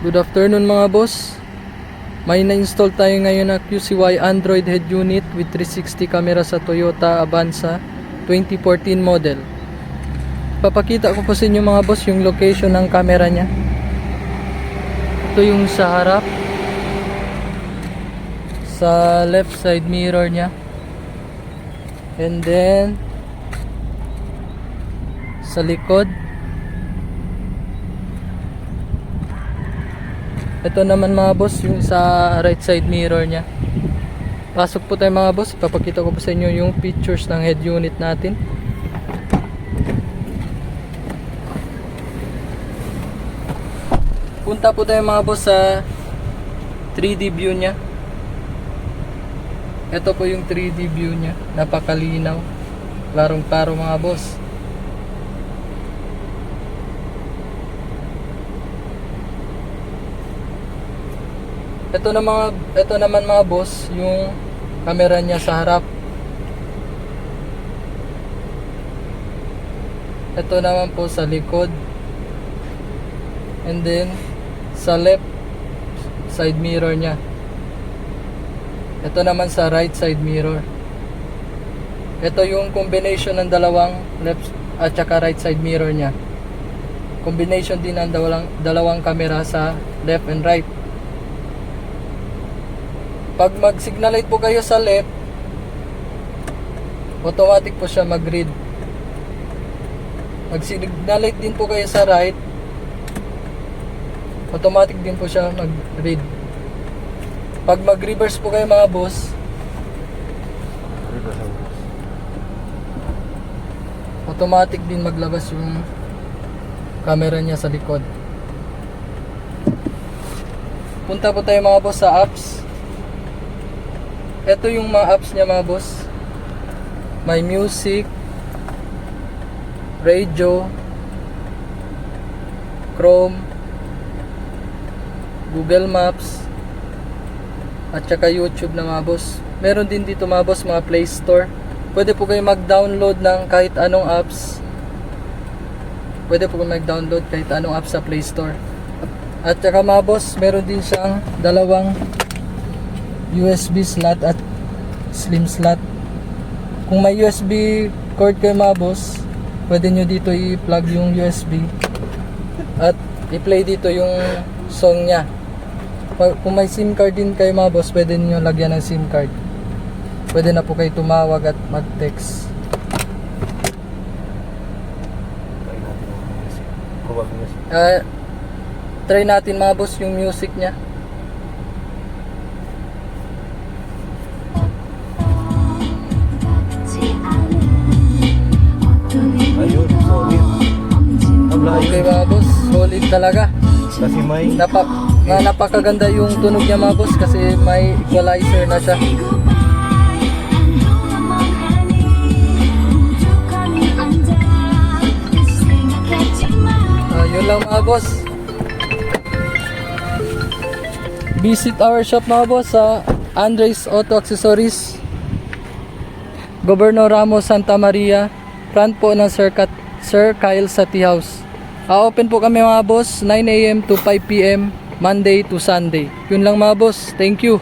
Good afternoon mga boss. May na-install tayo ngayon na QCY Android head unit with 360 camera sa Toyota Avanza 2014 model. Papakita ko po sa inyo mga boss yung location ng camera nya. Ito yung sa harap, sa left side mirror nya, and then sa likod. Ito naman mga boss yung sa right side mirror nya. Pasok po tayo mga boss, ipapakita ko po sa inyo yung features ng head unit natin. Punta po tayo mga boss sa 3D view nya. Ito po yung 3D view nya, napakalinaw, klarong-klaro mga boss. Ito naman mga boss yung camera niya sa harap. Ito naman po sa likod. And then sa left side mirror niya. Ito naman sa right side mirror. Ito yung combination ng dalawang left at saka right side mirror niya. Combination din ng dalawang camera sa left and right. Pag mag-signal light po kayo sa left, automatic po siya mag-read. Mag-signal light din po kayo sa right, automatic din po siya mag-read. Pag mag-reverse po kayo mga boss, automatic din maglabas yung camera niya sa likod. Punta po tayo mga boss sa apps. Ito yung mga apps niya mga boss. May music, radio, Chrome, Google Maps, at saka YouTube na mga boss. Meron din dito mga boss mga Play Store. Pwede po kayo mag-download ng kahit anong apps. Pwede po kayo mag-download kahit anong apps sa Play Store. At saka mga boss, meron din siyang dalawang USB slot at slim slot. Kung may USB cord kayo mga boss, pwede nyo dito i-plug yung USB at i-play dito yung song nya. Kung may SIM card din kayo mga boss, pwede nyo lagyan ng SIM card. Pwede na po kayo tumawag at mag-text. Try natin mga boss yung music nya. Okay mga boss, solid talaga. Kasi may napakaganda yung tunog niya mga boss kasi may equalizer na siya. Yun lang mga boss. Visit our shop mga boss sa Andres Auto Accessories, Governor Ramos, Santa Maria, front po ng Sir Kyle sa Tea House. Open po kami mga boss 9 AM to 5 PM Monday to Sunday. Yun lang mga boss. Thank you.